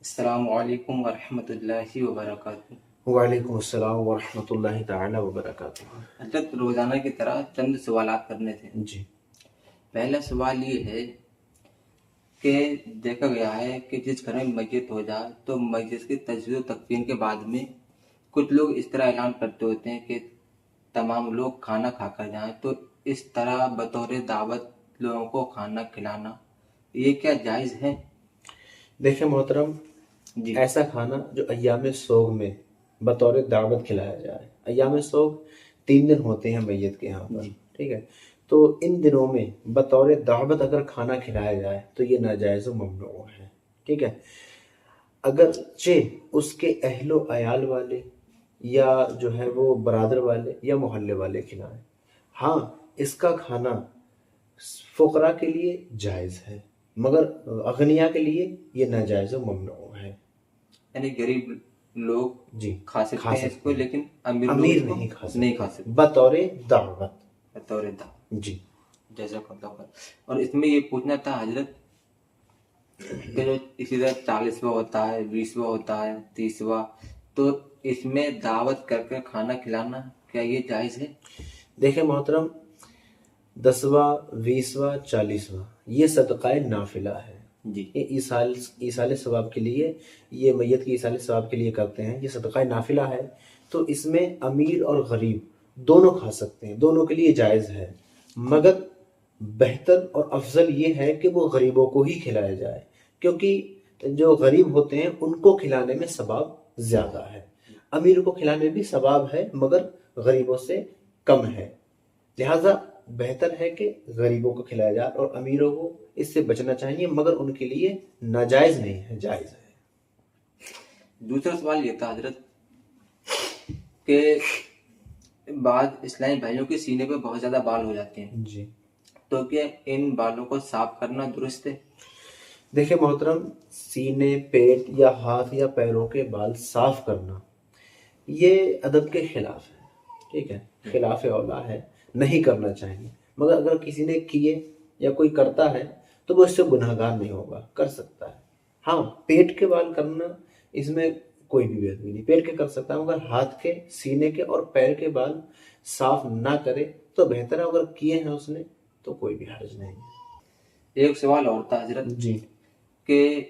السلام علیکم ورحمۃ اللہ وبرکاتہ۔ وعلیکم السلام ورحمۃ اللہ تعالی وبرکاتہ۔ حضرت روزانہ کی طرح چند سوالات کرنے تھے۔ جی پہلا سوال یہ ہے کہ دیکھا گیا ہے کہ جس گھر میں میت ہو جائے تو میت کی تجہیز و تکفین کے بعد میں کچھ لوگ اس طرح اعلان کرتے ہوتے ہیں کہ تمام لوگ کھانا کھا کر جائیں، تو اس طرح بطور دعوت لوگوں کو کھانا کھلانا یہ کیا جائز ہے؟ دیکھیں محترم، جی ایسا کھانا جو ایام سوگ میں بطور دعوت کھلایا جائے، ایام سوگ 3 دن ہوتے ہیں میت کے یہاں پر، جی ٹھیک ہے، تو ان دنوں میں بطور دعوت اگر کھانا کھلایا جائے تو یہ ناجائز و ممنوع ہے، ٹھیک ہے۔ اگرچہ اس کے اہل و عیال والے یا جو ہے وہ برادر والے یا محلے والے کھلائیں، ہاں اس کا کھانا فقراء کے لیے جائز ہے، مگر اغنیاء کے لیے یہ ناجائز و ممنوع ہے۔ یعنی غریب لوگ جی کھا سکتے ہیں اس کو، ہیں، لیکن امیر لوگ امیر اس کو نہیں کھا نہیں سکتے کھا سکتے بطور دعوت۔ بطور دعوت۔ جی جیسا اللہ خیر۔ اور اس میں یہ پوچھنا تھا حضرت کہ جو اسی طرح 40واں ہوتا ہے، 20واں ہوتا ہے، 30واں، تو اس میں دعوت کر کے کھانا کھلانا کیا یہ جائز ہے؟ دیکھیں محترم، 10واں 20واں 40واں یہ صدقہ نافلہ ہے، جی یہ ایصال ثواب کے لیے، یہ میت کی ایصال ثواب کے لیے کرتے ہیں، یہ صدقہ نافلہ ہے، تو اس میں امیر اور غریب دونوں کھا سکتے ہیں، دونوں کے لیے جائز ہے، مگر بہتر اور افضل یہ ہے کہ وہ غریبوں کو ہی کھلایا جائے، کیونکہ جو غریب ہوتے ہیں ان کو کھلانے میں ثواب زیادہ ہے، امیر کو کھلانے میں بھی ثواب ہے مگر غریبوں سے کم ہے، لہٰذا بہتر ہے کہ غریبوں کو کھلایا جائے، اور امیروں کو اس سے بچنا چاہیے، مگر ان کے لیے ناجائز نہیں ہے، جائز ہے۔ دوسرا سوال یہ تھا حضرت کہ بعض اسلامی بھائیوں کے سینے پہ بہت زیادہ بال ہو جاتے ہیں، جی تو کیا ان بالوں کو صاف کرنا درست ہے؟ دیکھیں محترم، سینے، پیٹ یا ہاتھ یا پیروں کے بال صاف کرنا یہ ادب کے خلاف ہے، ٹھیک ہے، خلاف اولا ہے، نہیں کرنا چاہیے، مگر اگر کسی نے کیے یا کوئی کرتا ہے تو وہ اس سے گناہگار نہیں ہوگا، کر سکتا ہے۔ ہاں پیٹ کے بال کرنا اس میں کوئی بھی بےدبی نہیں، پیٹ کے کر سکتا ہے، مگر ہاتھ کے، سینے کے اور پیر کے بال صاف نہ کرے تو بہتر ہے، اگر کیے ہیں اس نے تو کوئی بھی حرج نہیں ہے۔ ایک سوال اور تھا حضرت جی کہ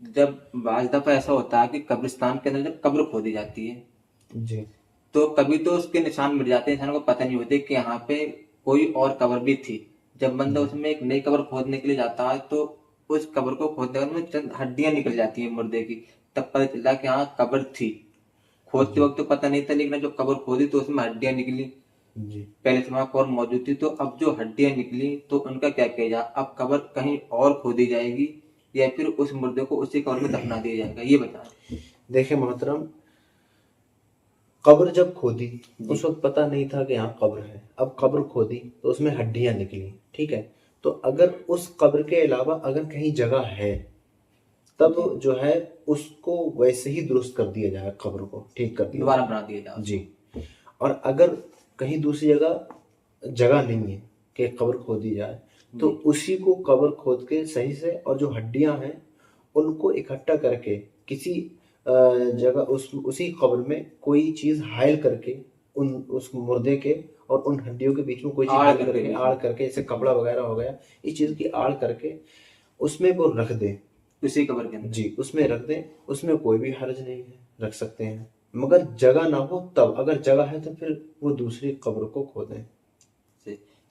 جب بعض دفعہ ایسا ہوتا ہے کہ قبرستان کے اندر جب قبر کھودی جاتی ہے جی تو کبھی تو اس کے نشان مٹ جاتے ہیں، انسان کو پتہ نہیں ہوتے کہ یہاں پہ کوئی اور قبر بھی تھی، جب بندہ اس میں ایک نئی قبر کھودنے کے لیے جاتا ہے تو اس قبر کو کھودنے کے بعد میں چند ہڈیاں نکل جاتی ہیں مردے کی، تب پتہ چلتا کہ ہاں قبر تھی، کھودتے وقت تو پتہ نہیں تھا، لیکن جب قبر کھودی تو اس میں ہڈیاں نکلی، جی پہلے سے وہاں قبر موجود تھی، تو اب جو ہڈیاں نکلی تو ان کا کیا کیا جائے؟ اب قبر کہیں اور کھودی جائے گی یا پھر اس مردے کو اسی قبر میں دفنا دیا جائے گا؟ یہ بتائیں۔ دیکھیں محترم، قبر جب کھودی اس وقت پتہ نہیں تھا کہ یہاں قبر ہے، اب قبر کھودی تو اس میں ہڈیاں نکلی، ٹھیک ہے، تو اگر اس قبر کے علاوہ اگر کہیں جگہ ہے تب جو ہے اس کو ویسے ہی درست کر دیا جائے، قبر کو ٹھیک کر دیا دوبارہ جائے، بنا دیا جائے۔ جی۔ اور اگر کہیں دوسری جگہ نہیں ہے کہ قبر کھودی جائے تو اسی کو قبر کھود کے صحیح سے، اور جو ہڈیاں ہیں ان کو اکٹھا کر کے کسی جگہ اسی قبر میں کوئی چیز حائل کر کے اس مردے کے اور ان ہڈیوں کے بیچ میں کوئی چیز حائل کر کے، آڑ کر کے، جیسے کپڑا وغیرہ ہو گیا، اس چیز کی آڑ کر کے اس میں وہ رکھ دیں، اسی قبر کے اندر، جی اس میں رکھ دیں، اس میں کوئی بھی حرج نہیں ہے، رکھ سکتے ہیں، مگر جگہ نہ ہو تب، اگر جگہ ہے تو پھر وہ دوسری قبر کو کھودیں۔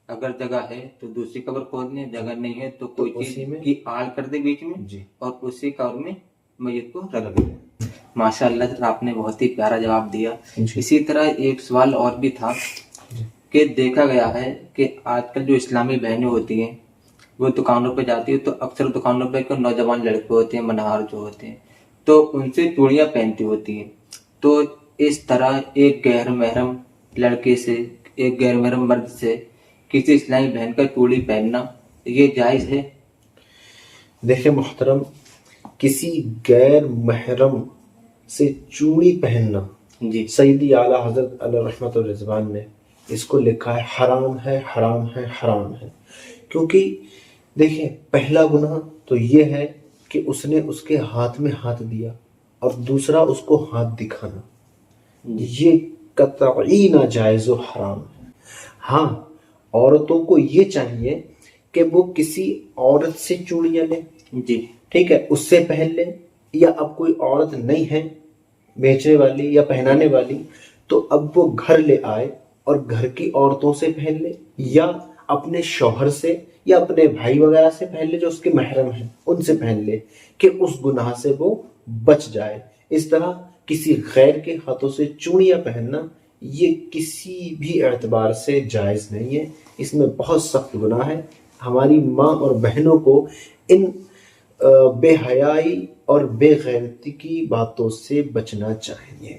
اگر جگہ ہے تو دوسری قبر کھود لیں، جگہ نہیں ہے تو کوئی چیز اسی میں کی آڑ کر دے بیچ میں، جی اور اسی قبر میں میت کو رکھ دیں۔ ماشاء اللہ آپ نے بہت ہی پیارا جواب دیا۔ اسی طرح ایک سوال اور بھی تھا کہ دیکھا گیا ہے کہ آج کل جو اسلامی بہنیں ہوتی ہیں وہ دکانوں پہ جاتی ہے تو اکثر دکانوں پہ نوجوان لڑکے ہوتے ہیں، منہار جو ہوتے ہیں، تو ان سے چوڑیاں پہنتی ہوتی ہیں، تو اس طرح ایک غیر محرم لڑکے سے، ایک غیر محرم مرد سے کسی اسلامی بہن کا چوڑی پہننا یہ جائز ہے؟ دیکھیں محترم، کسی غیر محرم سے چوڑی پہننا، جی سیدی اعلیٰ حضرت علیہ رحمت الرضوان نے اس کو لکھا ہے حرام ہے، حرام ہے، حرام ہے، کیونکہ دیکھیں پہلا گناہ تو یہ ہے کہ اس نے اس کے ہاتھ میں ہاتھ دیا اور دوسرا اس کو ہاتھ دکھانا، یہ قطعی ناجائز و حرام ہے۔ ہاں، عورتوں کو یہ چاہیے کہ وہ کسی عورت سے چوڑیاں لیں، جی ٹھیک ہے، اس سے پہن لیں، یا اب کوئی عورت نہیں ہے بیچنے والی یا پہنانے والی تو اب وہ گھر لے آئے اور گھر کی عورتوں سے پہن لے، یا اپنے شوہر سے یا اپنے بھائی وغیرہ سے پہن لے جو اس کے محرم ہیں، ان سے پہن لے کہ اس گناہ سے وہ بچ جائے۔ اس طرح کسی غیر کے ہاتھوں سے چوڑیاں پہننا یہ کسی بھی اعتبار سے جائز نہیں ہے، اس میں بہت سخت گناہ ہے۔ ہماری ماں اور بہنوں کو ان بے حیائی اور بے غیرتی کی باتوں سے بچنا چاہیے۔